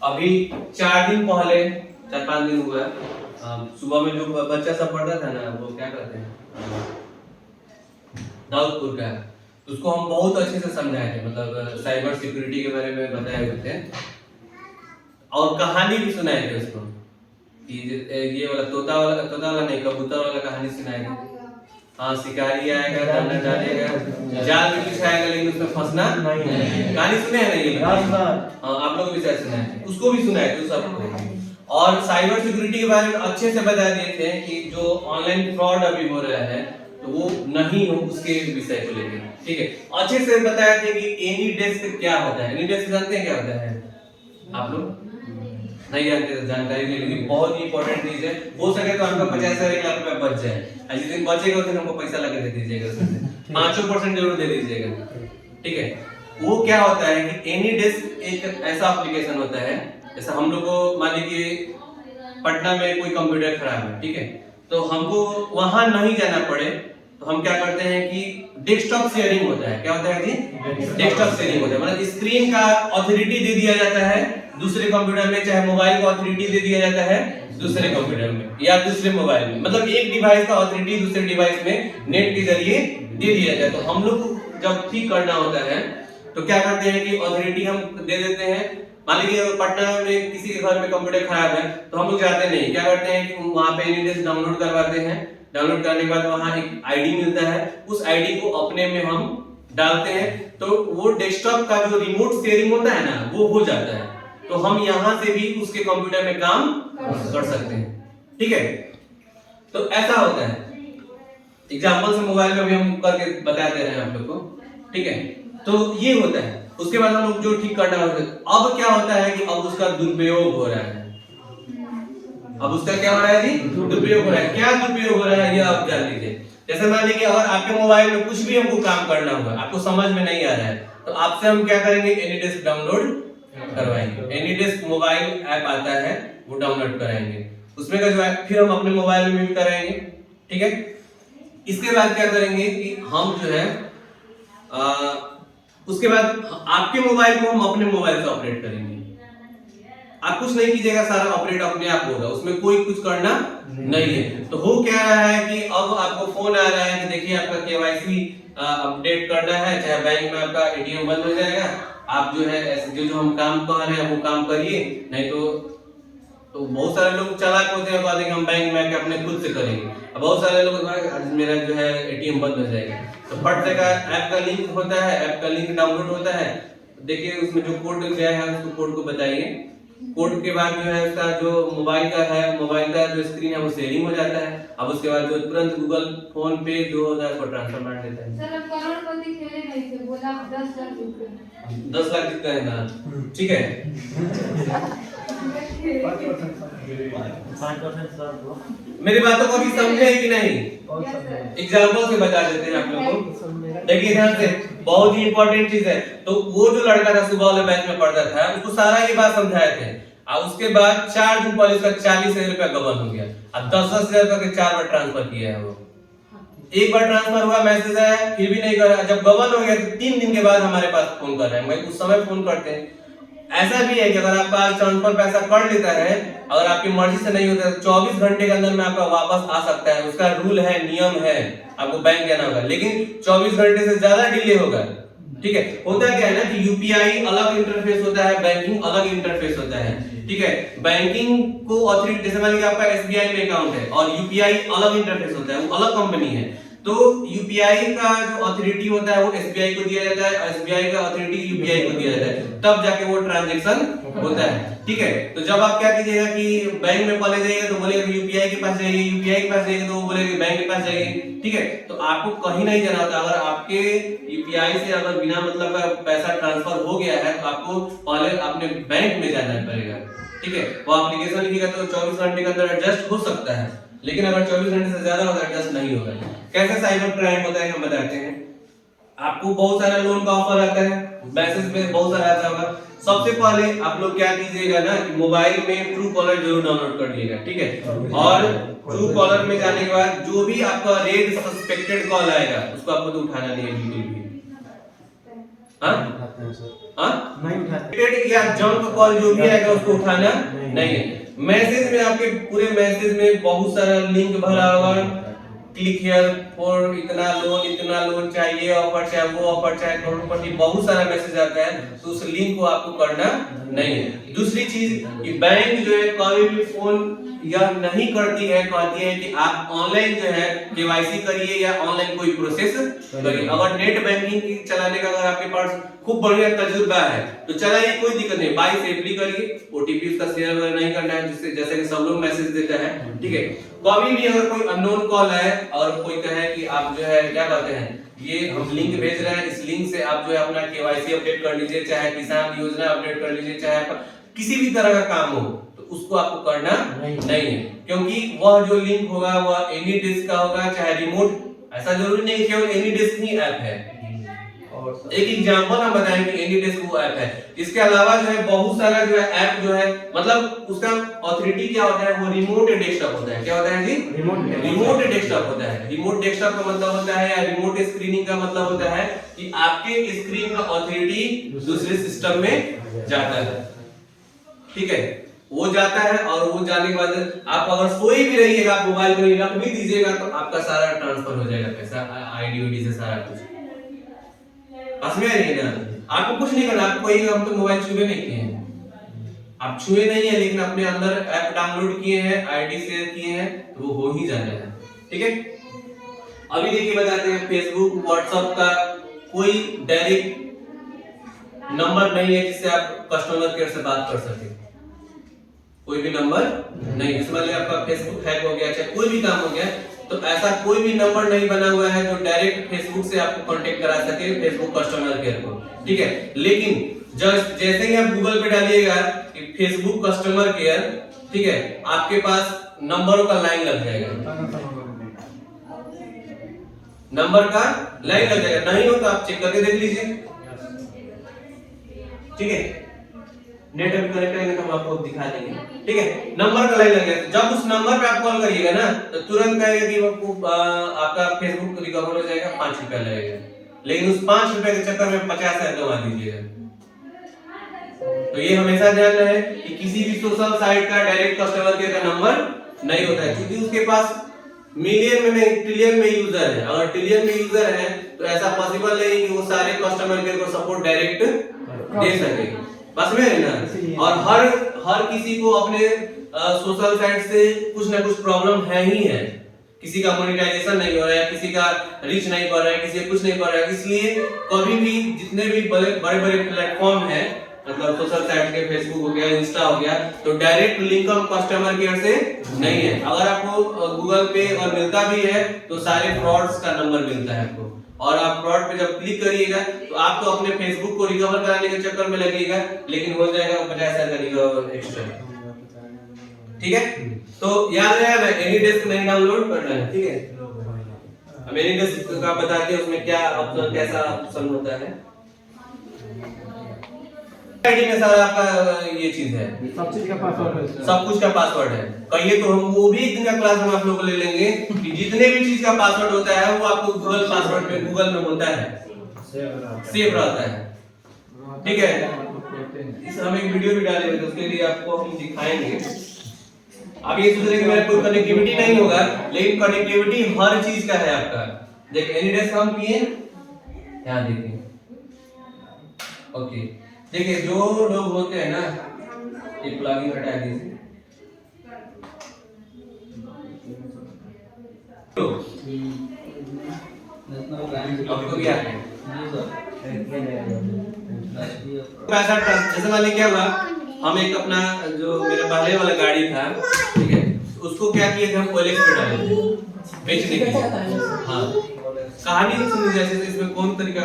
अभी 4-5 दिन हुआ सुबह में जो बच्चा सब पढ़ता था ना, वो क्या कहते हैं दाऊदपुर का, उसको हम बहुत अच्छे से समझाए थे, मतलब साइबर सिक्योरिटी के बारे में बताए हुए थे और कहानी भी सुनाए थे उसको कि ये वाला तोता वाला नहीं, कबूतर वाला कहानी सुनाए थे। हाँ, शिकारी आएगा, दाना डालेगा, जाल में बिछाएगा, लेकिन उसमें फंसना नहीं है। कहानी सुने हैं ना ये? हाँ, आप लोग भी शायद सुनाए थे, उसको भी सुनाए थे सबको। और साइबर सिक्योरिटी के बारे में अच्छे से बता दिए थे कि जो ऑनलाइन फ्रॉड अभी हो रहा है तो वो नहीं हो, उसके विषय को लेकर, ठीक है। अच्छे से बताया थे कि एनी डेस्क क्या होता है। एनी डेस्क जानते हैं क्या होता है? आप लोग नहीं जानते तो जानकारी ले लीजिए, बहुत ही इंपॉर्टेंट चीज है। हो सके तो आपका 50,000 लाख रुपया बच जाए, जिस दिन बचेगा उस दिन हमको पैसा लगा दे दीजिएगा, उसमें 5% जरूर दे दीजिएगा, ठीक है। वो क्या होता है कि एनी डेस्क एक ऐसा एप्लीकेशन होता है, जैसे हम लोग को मान लीजिए पटना में कोई कंप्यूटर खराब है, ठीक है, तो हमको वहां नहीं जाना पड़े तो हम क्या करते हैं कि डेस्कटॉप शेयरिंग होता है। क्या होता है जी? डेस्कटॉप शेयरिंग होता है, मतलब स्क्रीन का ऑथोरिटी दे दिया जाता है दूसरे कंप्यूटर में, चाहे मोबाइल का ऑथोरिटी दे दिया जाता है दूसरे कंप्यूटर में या दूसरे मोबाइल में, मतलब एक डिवाइस का ऑथोरिटी दूसरे डिवाइस में नेट के जरिए दे दिया जाए। तो हम लोग को जब ठीक करना होता है तो क्या करते हैं कि ऑथोरिटी हम दे देते हैं। मान लीजिए पटना में किसी के घर में कंप्यूटर खराब है तो हम लोग जाते नहीं, क्या करते हैं कि वहां पे एनीडेस्क डाउनलोड करवाते हैं। डाउनलोड करने के बाद वहां एक आईडी मिलता है, उस आईडी को अपने में हम डालते हैं, तो वो डेस्कटॉप का जो रिमोट शेयरिंग होता है ना, वो हो जाता है। तो हम यहाँ से भी उसके कंप्यूटर में काम कर सकते हैं, ठीक है। तो ऐसा होता है, एग्जाम्पल से मोबाइल में भी हम करके बता दे रहे हैं आप लोग को, ठीक है। तो ये होता है। उसके बाद हम लोग जो ठीक करना होता है, अब क्या होता है कि अब उसका दुरुपयोग हो रहा है। अब उसका क्या हो रहा है जी? दुरुपयोग हो रहा है। क्या दुरुपयोग हो रहा है ये आप जान लीजिए। जैसे मान लीजिए अगर आपके मोबाइल में कुछ भी हमको काम करना होगा, आपको समझ में नहीं आ रहा है, तो आपसे हम क्या करेंगे? एनीडेस्क डाउनलोड करवाएंगे। एनीडेस्क मोबाइल ऐप आता है, वो डाउनलोड कराएंगे। उसमें का जो है फिर हम अपने मोबाइल में भी कराएंगे, ठीक है। इसके बाद क्या करेंगे कि हम जो है उसके बाद आपके मोबाइल को हम अपने मोबाइल से ऑपरेट करेंगे। आप कुछ नहीं कीजिएगा, सारा ऑपरेट अपने आप होगा, उसमें कोई कुछ करना नहीं है। तो हो क्या रहा है कि अब आपको फोन आ रहा है कि देखिए आपका केवाईसी अपडेट करना है, चाहे बैंक में आपका एटीएम बंद हो जाएगा, आप जो है जो हम काम कर रहे हैं वो काम करिए, नहीं तो बहुत सारे लोग चालाक होते हैं, कहते हैं कि हम बैंक में आके अपने खुद से करेंगे। अब बहुत सारे लोग मेरा जो है एटीएम बंद हो जाएगा, तो फट से ऐप का लिंक होता है, ऐप का लिंक डाउनलोड होता है, देखिए उसमें जो कोड गया है उसको कोड को बताइए। कोड के बाद जो है उसका जो मोबाइल का है, मोबाइल का जो स्क्रीन है वो शेयरिंग हो जाता है। अब उसके बाद जो तुरंत गूगल फोन पे जो होता है उसको ट्रांसफर मार देता है। सर करोड़पति खेले नहीं थे, बोला 10 लाख रुपए। 10 लाख जीतते हैं ना, ठीक है। 5% सर, मेरी बातों को भी समझे कि नहीं? एग्जाम्पल से बता देते हैं आप लोगों को। देखिए ध्यान से, बहुत ही इंपॉर्टेंट चीज है। तो वो जो लड़का था सुबह वाले बैच में पढ़ता था, उसको सारा ये बात समझाए थे, और उसके बाद 4 दिन पहले उसका 40,000 रुपया गबन हो गया। अब 10-10 हजार करके 4 बार ट्रांसफर किया है वो। एक बार ट्रांसफर हुआ, मैसेज आया, फिर भी नहीं कर रहा। जब गबन हो गया तो 3 दिन के बाद हमारे पास फोन कर रहे हैं, भाई उस समय फोन करते हैं। ऐसा भी है कि अगर आपका आज ट्रांसफर पैसा कर लेता है, अगर आपकी मर्जी से नहीं होता है, 24 घंटे के अंदर में आपका वापस आ सकता है। उसका रूल है, नियम है, आपको बैंक जाना होगा, लेकिन 24 घंटे से ज्यादा डिले होगा, ठीक है। होता क्या है ना कि यूपीआई अलग इंटरफेस होता है, बैंकिंग अलग इंटरफेस होता है, ठीक है। बैंकिंग को ऑथोरिटी, जैसे मान लीजिए आपका एसबीआई में अकाउंट है और यूपीआई अलग इंटरफेस होता है, वो अलग कंपनी है। तो यूपीआई का जो ऑथोरिटी होता है वो एसबीआई को दिया जाता है, एसबीआई का ऑथोरिटी यूपीआई को दिया जाता है, तब जाके वो ट्रांजैक्शन होता है, ठीक है। तो जब आप क्या कीजिएगा कि बैंक में पहले जाइएगा तो बोलेगा कि यूपीआई के पास जाइए, यूपीआई के पास जाइएगा तो वो बोलेगा बैंक के पास जाइए, ठीक है। तो आपको कहीं नहीं जाना होता। अगर आपके यूपीआई से अगर बिना मतलब का पैसा ट्रांसफर हो गया है तो आपको पहले अपने बैंक में जाना पड़ेगा, ठीक है। वो एप्लीकेशन लिखिएगा तो 24 घंटे के अंदर एडजस्ट हो सकता है, लेकिन अगर 24 घंटे से ज्यादा होगा एडजस्ट नहीं होगा। कैसे साइबर क्राइम होता है हम बताते हैं। आपको बहुत सारा लोन का ऑफर आता है, मैसेज में बहुत सारा आता होगा। सबसे पहले आप लोग क्या कीजिएगा ना कि मोबाइल में ट्रू कॉलर जरूर डाउनलोड कर लीजिएगा, ठीक है। और ट्रू कॉलर में जाने के बाद जो भी आपका रेड सस्पेक्टेड कॉल आएगा उसको आपको तो उठाना नहीं है बिल्कुल भी। हाँ उठाते हैं सर, हाँ नहीं उठाते। या जंक कॉल जो भी आएगा उसको उठाना नहीं है। मैसेज में आपके पूरे मैसेज में बहुत सारा लिंक भरा हुआ, क्लिक हियर फॉर इतना लोन चाहिए, ऑफर चाहे वो ऑफर चाहे करोड़पति, बहुत सारा मैसेज आता है, तो उस लिंक को आपको करना नहीं है। दूसरी चीज कि बैंक जो है कभी भी फोन या नहीं करती है, कहती है कि आप ऑनलाइन जो है केवाईसी करिए या ऑनलाइन कोई प्रोसेस करिए। अगर नेट बैंकिंग चलाने का अगर आपके पास खूब बढ़िया तजुर्बा है तो चलाइए, कोई दिक्कत नहीं, बाई सेफली करिए, ओटीपी उसका शेयर वगैरह नहीं करना है, जिससे जैसे कि सब लोग मैसेज देते हैं, ठीक है। कभी भी अगर कोई अननोन कॉल है और कोई कहे कि आप जो है क्या कहते हैं, ये हम लिंक भेज रहे हैं, इस लिंक से आप जो है अपना केवाईसी अपडेट कर लीजिए, चाहे किसान योजना अपडेट कर लीजिए, चाहे किसी भी तरह का काम हो, तो उसको आपको करना नहीं है, क्योंकि वह जो लिंक होगा वह एनी डिस्क का होगा, चाहे रिमोट, ऐसा जरूरी नहीं केवल एनी डिस्क ही ऐप है। एक एग्जांपल हम बताएं कि एनी डिस्क वो ऐप है। इसके अलावा जो है बहुत सारा जो है ऐप जो है, मतलब उसका ऑथोरिटी क्या होता है, वो रिमोट डेस्कटॉप होता है। क्या होता है जी? रिमोट डेस्कटॉप होता है। रिमोट डेस्कटॉप का मतलब होता है, या रिमोट स्क्रीनिंग का मतलब होता है कि आपके स्क्रीन का ऑथोरिटी दूसरे सिस्टम में जाता है, ठीक है, वो जाता है, और वो जाने के बाद आप अगर सोई भी रहिएगा, आप मोबाइल में रख भी दीजिएगा, तो आपका सारा ट्रांसफर हो जाएगा पैसा, आईडी से सारा कुछ असमें है ना। आपको कुछ नहीं करना, आपको ये हम तो मोबाइल छुए नहीं किए हैं, आप छुए नहीं है, लेकिन अपने अंदर ऐप डाउनलोड किए हैं, आईडी शेयर किए हैं, तो वो हो ही जाना है, ठीक है। अभी देखिए बताते हैं, फेसबुक व्हाट्सएप का कोई डायरेक्ट नंबर नहीं है जिससे आप कस्टमर केयर से बात कर सके, कोई भी नंबर नहीं। इसमें आपका फेसबुक हैक हो गया, चाहे कोई भी काम हो गया, तो ऐसा कोई भी नंबर नहीं बना हुआ है जो डायरेक्ट फेसबुक से आपको कांटेक्ट करा सके, फेसबुक कस्टमर केयर को, ठीक है। लेकिन जैसे ही आप गूगल पे डालिएगा कि फेसबुक कस्टमर केयर, ठीक है, आपके पास नंबरों का लाइन लग जाएगा, नंबर का लाइन लग जाएगा। नहीं हो तो आप चेक करके देख लीजिए, ठीक है। नेट अभी कनेक्ट करेंगे तो हम आपको दिखा देंगे, ठीक है। नंबर का लाइन लग गया, जब उस नंबर पे आप कॉल करिएगा ना, तो तुरंत कहेगा कि आपको आपका फेसबुक रिकवर हो जाएगा, 5 रुपया लगेगा, लेकिन उस 5 रुपए के चक्कर में 50,000 गंवा दीजिएगा। तो ये हमेशा ध्यान रहे कि किसी भी सोशल साइट का डायरेक्ट कस्टमर केयर का नंबर नहीं होता है, क्योंकि उसके पास मिलियन में नहीं ट्रिलियन में यूजर है। अगर ट्रिलियन में यूजर है तो ऐसा पॉसिबल नहीं कि वो सारे कस्टमर केयर को सपोर्ट डायरेक्ट दे सके, बस में है ना। और हर किसी को अपने सोशल साइट से कुछ ना कुछ प्रॉब्लम है ही है, किसी का मोनेटाइजेशन नहीं हो रहा है, किसी का रीच नहीं कर रहा है, किसी का कुछ नहीं कर रहा है। इसलिए कभी भी जितने भी बड़े बड़े प्लेटफॉर्म है, मतलब सोशल साइट के फेसबुक हो गया, इंस्टा हो गया, तो डायरेक्ट लिंक हम कस्टमर केयर से नहीं है। अगर आपको गूगल पे और मिलता भी है तो सारे फ्रॉड्स का नंबर मिलता है आपको, और आप फ्रॉड पे जब क्लिक करिएगा तो आप तो अपने फेसबुक को रिकवर कराने के चक्कर में लगेगा, लेकिन हो जाएगा 50,000 का रिकवर एक्स्ट्रा, ठीक है। तो याद रहेगा एनी डेस्क नहीं डाउनलोड करना है, ठीक है। हम एनी डेस्क का बताते हैं उसमें क्या ऑप्शन, कैसा ऑप्शन होता है। आईडी में सारा आपका ये चीज है, सब चीज का पासवर्ड है, सब कुछ का पासवर्ड है। कहिए तो हम वो भी एक दिन का क्लास में आप लोग को ले लेंगे कि जितने भी चीज का पासवर्ड होता है वो आपको गूगल पासवर्ड में गूगल में होता है, सेव रहता है, ठीक है। इस हम एक वीडियो भी डालेंगे तो उसके लिए आपको हम दिखाएंगे। आप ये सोच रहे कि मेरा कोई कनेक्टिविटी नहीं होगा, लेकिन कनेक्टिविटी हर चीज का है आपका। देखिए एनी डेस्क हम किए, यहाँ देखिए, ओके। देखिए जो लोग होते हैं ना, ये प्लगइन हटा दीजिए, आपको क्या है पैसा जैसे मान लीजिए क्या हुआ, हम एक अपना जो मेरे पहले वाला गाड़ी था, ठीक है, उसको क्या किए थे हम OLX पे डाले थे बेचने के लिए। हाँ कहानी सुन जैसे इसमें कौन तरीका,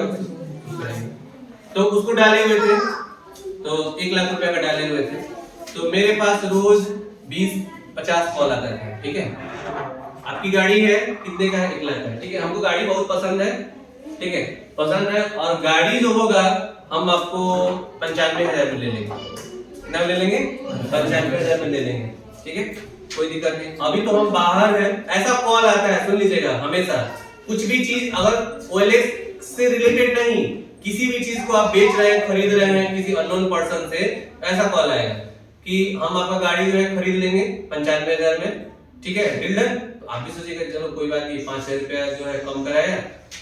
तो उसको डाले हुए थे, तो 1 लाख रुपए का डाले हुए थे, तो मेरे पास रोज 20-50 कॉल आता था, ठीक है। आपकी गाड़ी है कितने का है, 1 लाख का, ठीक है। हमको गाड़ी बहुत पसंद है, ठीक है, पसंद है, और गाड़ी जो होगा हम आपको 95,000 में ले लेंगे, कितना ले लेंगे, 95,000 में ले लेंगे, ठीक है, कोई दिक्कत नहीं। अभी तो हम बाहर हैं, ऐसा कॉल आता है, सुन लीजिएगा, हमेशा कुछ भी चीज अगर OLX से रिलेटेड नहीं, किसी भी चीज को आप बेच रहे हैं, खरीद रहे हैं किसी अननोन पर्सन से, ऐसा कॉल आएगा कि हम आपका गाड़ी जो है खरीद लेंगे 95,000 में, ठीक है, डील डन। तो आप भी सोचिएगा चलो कोई बात नहीं, 5,000 रुपया जो है कम कराया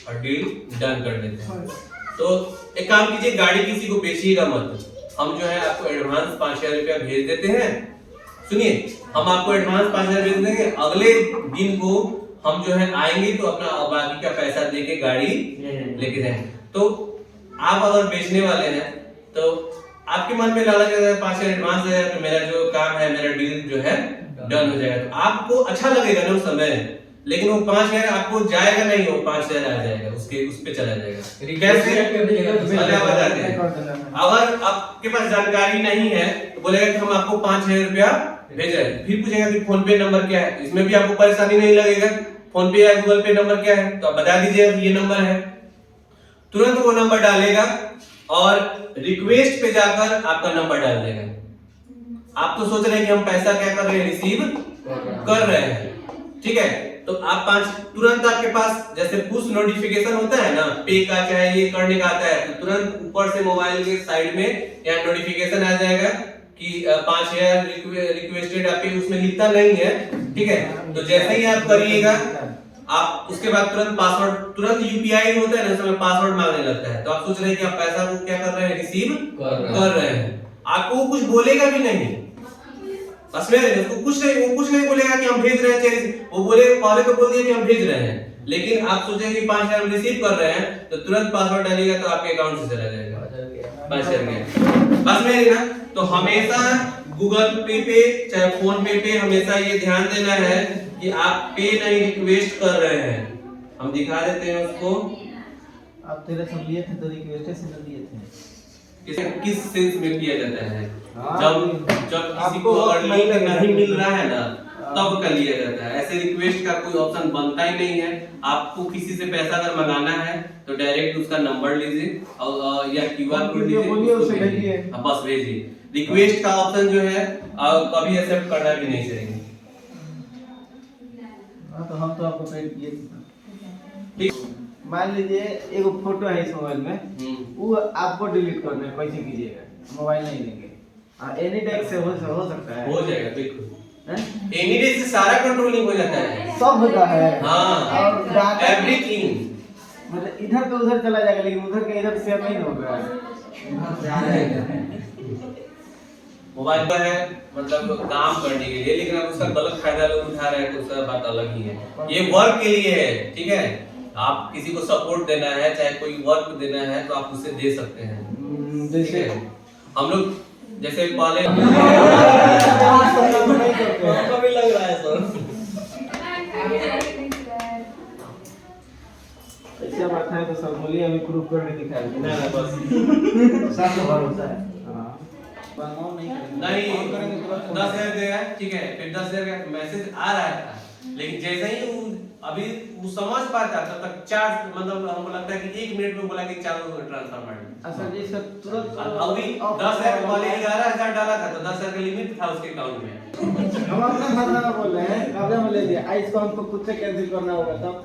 और डील डन कर देते हैं। तो एक काम कीजिए, गाड़ी किसी को बेचिएगा मत। हम जो है आपको एडवांस 5,000 रुपया भेज देते हैं। सुनिए, हम आपको एडवांस 5,000 भेज देंगे, अगले दिन को हम जो है आएंगे तो अपना बाकी का पैसा देके गाड़ी लेके जाएंगे। तो आप अगर बेचने वाले हैं तो आपके मन में लालच है 5,000 एडवांस है तो मेरा जो काम है, मेरा डील जो है डन हो जाएगा, तो आपको अच्छा लगेगा ना उस समय, लेकिन वो 5,000 आपको जाएगा नहीं, वो 5,000 आ जाएगा, उसके उस पे चला जाएगा। कैसे? अगर आपके पास जानकारी नहीं है तो बोलेगा कि हम आपको 5,000 रुपया भेज रहे हैं, फिर पूछेगा कि फोन पे नंबर क्या है, इसमें भी आपको परेशानी नहीं लगेगा। फोन पे या गूगल पे नंबर क्या है तो आप बता दीजिए ये नंबर है, तुरंत वो नंबर डालेगा और रिक्वेस्ट पे जाकर आपका नंबर डाल देगा। आप तो सोच रहे हैं कि हम पैसा क्या कर रहे हैं, रिसीव कर रहे हैं, ठीक है। तो आप तुरंत आपके पास जैसे पुश नोटिफिकेशन होता है ना, पे का चाहे ये करने का आता है, तो तुरंत ऊपर से मोबाइल के साइड में या नोटिफिकेशन आ जाएगा कि 5,000 रिक्वेस्टेड, आपके उसमें लिखता नहीं है, ठीक है। तो जैसे ही आप करिएगा, आप उसके बाद तुरंत पासवर्ड, तुरंत यूपीआई होता है ना, उसमें पासवर्ड मांगने लगता है। तो आप सोच रहे हैं कि आप पैसा को क्या कर रहे हैं, रिसीव कर रहे हैं, आपको कुछ बोलेगा भी नहीं, बस में उसको कुछ नहीं, वो कुछ नहीं बोलेगा कि हम भेज रहे हैं, वो बोलेगा पहले तो बोल दिया कि हम भेज रहे हैं, लेकिन आप सोचेंगे कि 5,000 हम रिसीव कर रहे हैं, तो तुरंत पासवर्ड डालिएगा तो आपके अकाउंट से चला जाएगा 5,000। बस में ना, तो हमेशा गूगल पे चाहे फोन पे हमेशा ये ध्यान देना है कि आप पे नहीं रिक्वेस्ट कर रहे हैं। हम दिखा देते हैं उसको, आप तेरे सब लिए थे तो रिक्वेस्ट से लिए थे, किस सेंस में किया जाता है, हाँ, जब किसी को अगर लिंक नहीं मिल रहा है ना तब कर लिया जाता है। ऐसे रिक्वेस्ट का कोई ऑप्शन बनता ही नहीं है। आपको किसी से पैसा अगर मंगाना है तो डायरेक्ट उसका नंबर लीजिए और या क्यूआर कोड लीजिए, उसको भेजिए, बस भेजिए। रिक्वेस्ट का ऑप्शन जो है कभी एक्सेप्ट करना भी नहीं चाहिए। तो हम तो आपको पेड किए थे। मान लीजिए एक फोटो है इस मोबाइल में, वो आपको डिलीट करना है, कैसे कीजिएगा? मोबाइल नहीं देंगे, एनी टैग से हो सकता है, हो जाएगा बिल्कुल। एनी डे से सारा कंट्रोलिंग हो जाता है, सब होता है, हाँ, और एवरीथिंग, मतलब इधर तो उधर चला जाएगा, लेकिन उधर के इधर शेयर नहीं होगा। मोबाइल पर है मतलब काम करने के लिए, लेकिन अब उसका गलत फायदा लोग उठा रहे हैं तो उसका बात अलग ही है। ये वर्क के लिए है, ठीक है। आप किसी को सपोर्ट देना है, चाहे कोई वर्क देना है तो आप उसे दे सकते हैं, जैसे हम लोग जैसे पहले कभी लग रहा है सर, ऐसा बात है तो सर बोलिए, अभी प्रूफ करके दिखाएंगे। ना बस सब तो भरोसा है, नहीं 10,000 देगा, ठीक है, फिर 10,000 का मैसेज आ रहा था, लेकिन जैसे ही वो समझ पाता तब तक 4, मतलब हमको लगता है कि 1 मिनट में बोला कि 4 ट्रांसफर मार दिया। अच्छा जी सर, तुरंत अभी 10,000 पहले 11,000 डाला था तो 10,000 का लिमिट था उसके अकाउंट में। हम अपना खाता बोल रहे हैं, कब्जा में ले लिया, इसको हमको खुद से कैंसिल करना होगा। तब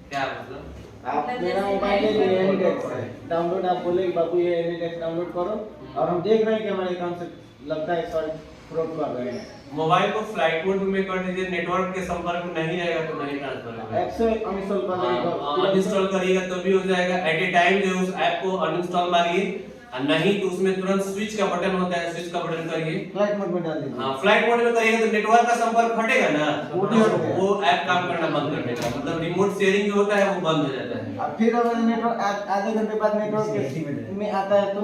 क्या मतलब? आप मेरा मोबाइल ले लिए, एनीटेक्स है डाउनलोड, आप बोले बाबू ये एनीटेक्स डाउनलोड करो, और हम देख रहे हैं कि हमारे अकाउंट से लगता है सर फ्रॉड कर रहे हैं। मोबाइल को फ्लाइट मोड में कर दीजिए, नेटवर्क के संपर्क में नहीं रहेगा तो नहीं ट्रांसफर होगा। ऐप से अनइंस्टॉल कर देगा, अनइंस्टॉल करिएगा तो भी हो जाएगा। एट ए टाइम जो उस ऐप को अनइंस्टॉल मारिए, और नहीं तो उसमें तुरंत स्विच का बटन होता है, स्विच का बटन करिए, फ्लाइट मोड में डाल दीजिए। हाँ, फ्लाइट मोड में करिएगा तो नेटवर्क का संपर्क हटेगा ना, वो तो वो ऐप काम करना बंद कर देगा, मतलब रिमोट शेयरिंग जो होता है वो बंद हो जाता है। और फिर अगर नेटवर्क आधे घंटे बाद नेटवर्क में आता है तो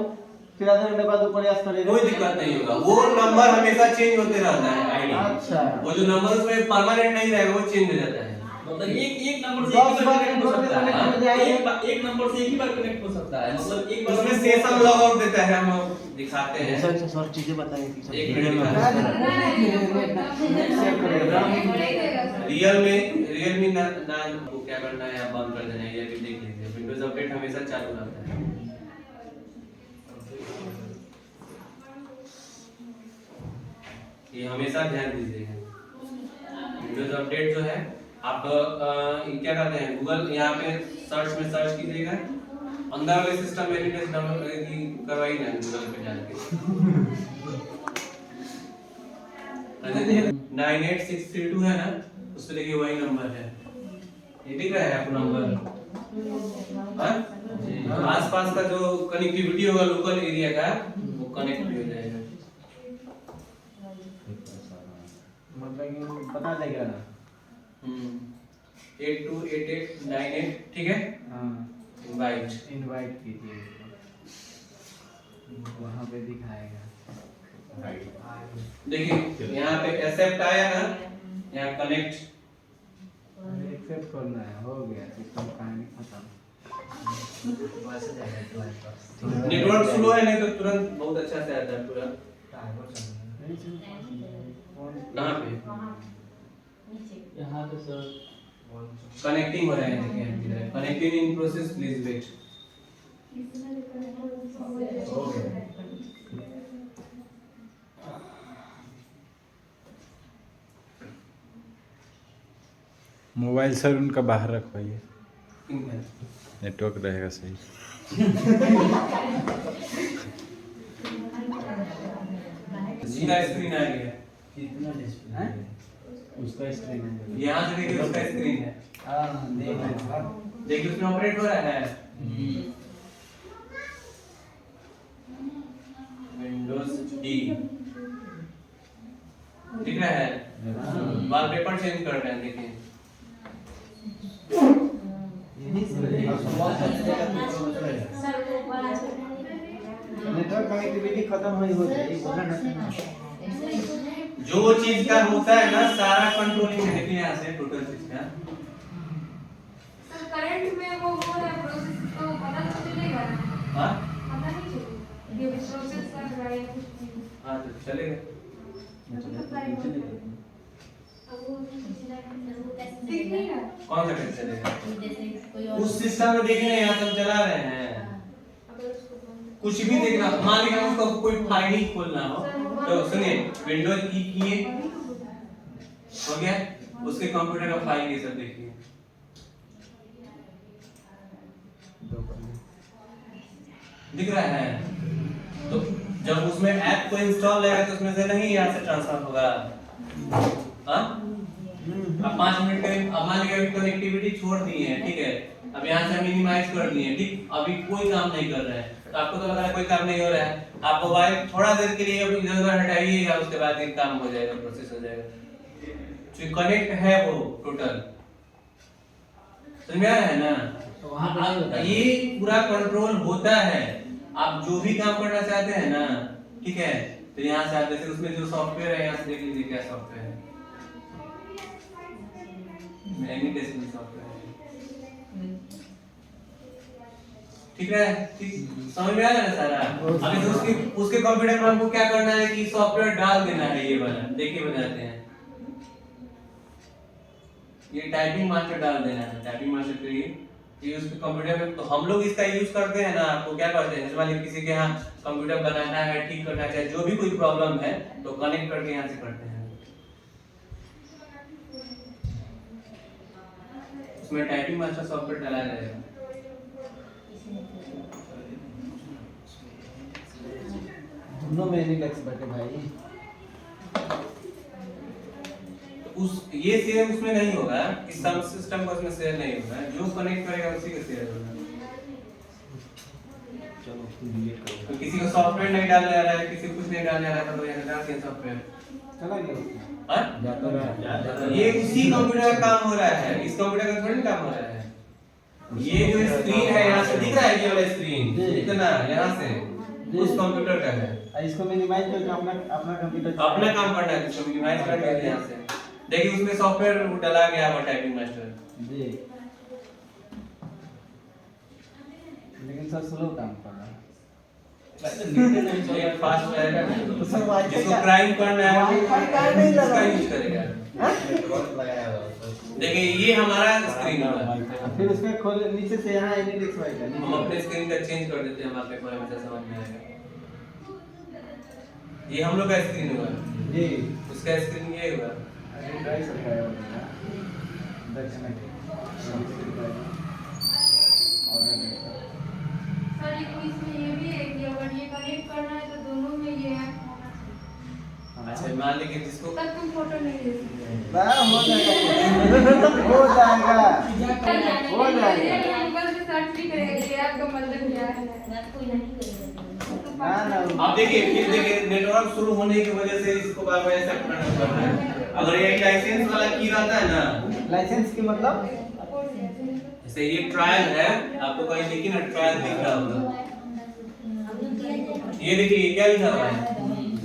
फिर आधे घंटे बाद प्रयास करेगा, कोई दिक्कत नहीं होगा। वो नंबर हमेशा चेंज होते रहता है, आईडी, अच्छा, वो जो नंबर उसमें परमानेंट नहीं रहेगा, वो चेंज हो जाता है। मतलब एक नंबर से एक ही बार कनेक्ट हो सकता है, एक नंबर से एक ही बार कनेक्ट हो सकता है, मतलब एक बार उसमें सेशन लॉग आउट देता है, हम दिखाते हैं। सर चीजें बताएं कि एक मिनट रियल मी ना को क्या करना है, आप बंद कर देना है, ये भी देख लीजिए। विंडोज अपडेट हमेशा चालू रहता है, ये हमेशा ध्यान दीजिएगा। विंडोज अपडेट जो है आप क्या कहते हैं, गूगल यहाँ पे सर्च में सर्च कीजिएगा अंदर वाले सिस्टम में एनीटेक्स डाउनलोड की करवाई ना गूगल पे जाके 98632 है ना, उस पे देखिए वही नंबर है, ये दिख रहा है आपको नंबर। हाँ, आसपास का जो कनेक्टिविटी होगा लोकल एरिया का वो कनेक्ट भी हो जाएगा। मतलब कि पता लगेगा ना। 828898 ठीक है। हाँ, इनवाइट कीजिए, वहाँ पे दिखाएगा। देखिए यहाँ पे एक्सेप्ट आया ना, यहाँ कनेक्ट एक्सेप्ट करना है, हो गया, सिस्टम कहानी खत्म। नेटवर्क स्लो है नहीं तो तुरंत बहुत अच्छा से आता है पूरा। कहाँ पे यहाँ पे सर कनेक्टिंग हो रहा है, देखिए connecting in process, please wait. Mobile sir उनका बाहर रखवाइए, इनका नेटवर्क रहेगा सही। सीधा स्क्रीन आ गया, कितना डिस्प्ले है? उसका स्क्रीन है। यहाँ से देखिए उसका स्क्रीन है, हाँ, देख रहे हैं। देखिए उसमें ऑपरेट हो रहा है विंडोज डी, दिख रहा है। वॉलपेपर चेंज कर रहे हैं, देखिए नेटवर्क कनेक्टिविटी खत्म हो जाएगी, बोला ना। जो चीज का होता है ना सारा कंट्रोलिंग में, देखिए यहाँ से टोटल चीज का। सर करंट में वो हो रहा है प्रोसेस, तो पता तो चलेगा ना। हाँ पता नहीं चलेगा ये प्रोसेस कर रहा है कुछ नहीं। हाँ तो चलेगा। ठीक नहीं है। कौन सा कैसे चलेगा? उस सिस्टम में देखिए ना, यहाँ हम चला रहे हैं, कुछ भी देखना। मान लीजिए उसको कोई फाइल ही खोलना हो तो सुनिए, विंडोज ई किए, हो गया, उसके कंप्यूटर का फाइल ये सब देखिए, दिख रहा है। तो जब उसमें ऐप को इंस्टॉल रहेगा तो उसमें से नहीं यहाँ से ट्रांसफर होगा। हाँ, अब 5 मिनट के अब मान लीजिए कनेक्टिविटी छोड़ दी है, ठीक है, अब यहाँ से मिनिमाइज कर दिए, ठीक, अभी कोई काम नहीं कर रहा है, तो आपको तो लग रहा है कोई काम नहीं हो रहा है, आप मोबाइल थोड़ा देर के लिए इधर उधर हटाइएगा, उसके बाद एक काम हो जाएगा, प्रोसेस हो जाएगा। जो कनेक्ट है वो टोटल, समझ में आ रहा है ना? तो वहाँ पे ये पूरा कंट्रोल होता है। आप जो भी काम करना चाहते हैं ना, ठीक है, तो यहाँ से आप जैसे उसमें जो सॉफ्टवेयर है यहाँ से देख लीजिए क्या सॉफ्टवेयर है, एनीटेक्स सॉफ्टवेयर है, ठीक है, ठीक, समझ में आ रहा है सारा। अभी तो उसके कंप्यूटर में हमको क्या करना है कि सॉफ्टवेयर डाल देना है, ये वाला देखिए बनाते हैं, ये टाइपिंग मास्टर डाल देना है, टाइपिंग मास्टर के लिए ये उसके कंप्यूटर में। तो हम लोग इसका यूज करते हैं ना, आपको क्या करते हैं, जैसे मान लीजिए किसी के यहाँ कंप्यूटर बनाना है, ठीक करना चाहिए, जो भी कोई प्रॉब्लम है तो कनेक्ट करके यहाँ से करते हैं। उसमें टाइपिंग मास्टर सॉफ्टवेयर डाला जाएगा। दोनों में एनीटेक्स बैठे भाई। उस ये शेयर उसमें नहीं होगा, इस सब सिस्टम का उसमें शेयर नहीं होगा, जो कनेक्ट करेगा उसी का शेयर होगा। चलो डिलीट करो। तो किसी को सॉफ्टवेयर नहीं डालने आ रहा है, किसी को कुछ नहीं डालने आ रहा है, तो यहाँ डाल दिया सॉफ्टवेयर। चला गया उसका। हाँ? जाता रहा। ये उसी कंप्यूटर का काम हो रहा है, इस कंप्यूटर का थोड़ी काम हो रहा है। ये जो स्क्रीन है यहाँ से दिख रहा है, ये वाला स्क्रीन इतना यहाँ से उस कंप्यूटर का है। इसको मिनिमाइज करके अपना अपना कंप्यूटर अपना काम करना है, इसको मिनिमाइज करके यहाँ से देखिए उसमें सॉफ्टवेयर डाला गया है टाइपिंग मास्टर जी, लेकिन सर स्लो काम कर रहा है। ये फास्ट है तो सर वाईफाई जिसको क्राइम करना है वाईफाई कार्ड नहीं लगा, उसका यूज करेगा। देखिए ये हमारा स्क्रीन है, फिर उसके खोल नीचे से यहाँ एनीटेक्स आएगा। हम अपने स्क्रीन का चेंज कर देते हैं, हम आपके पूरा हमेशा समझ में आएगा। ये हम लोग का स्क्रीन हुआ, जी उसका स्क्रीन ये हुआ। ट्राई सरकार दक्षिण के और सर एक इसमें ये भी है कि अगर ये कनेक्ट करना है तो दोनों में ये ऐप होना चाहिए। अच्छा मान लीजिए जिसको तब तुम फोटो नहीं ले सकते। हो जाएगा हो जाएगा हो जाएगा। गूगल पे सर्च भी करेंगे ये ऐप का मतलब क्या है। ना ना आप देखिए फिर देखिए नेटवर्क शुरू होने की वजह से इसको बार बार ऐसा करना है। अगर ये लाइसेंस वाला की रहता है ना, लाइसेंस की मतलब जैसे ये ट्रायल है, आपको कहीं देखिए ना ट्रायल दिख रहा होगा, ये देखिए ये क्या लिखा हुआ है,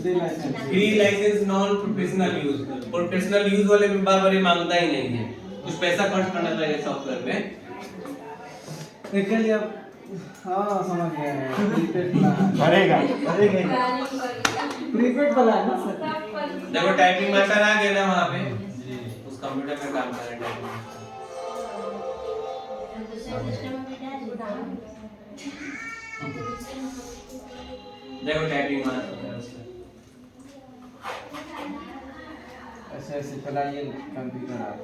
free licence free licence non professional use. Professional use वाले में बार बार ये मांगता ही नहीं है, कुछ पैसा खर्च करना पड़ेगा सॉफ्टवेयर में। इसके लिए हाँ समझ गए प्रीपेड भरेगा भरेगा प्रीपेड वाला है ना सर। देखो टाइपिंग मास्टर आ गया ना वहाँ पे, उस कंप्यूटर पे काम कर रहे हैं। देखो टाइपिंग मास्टर ऐसे ऐसे चलाइए कंप्यूटर आप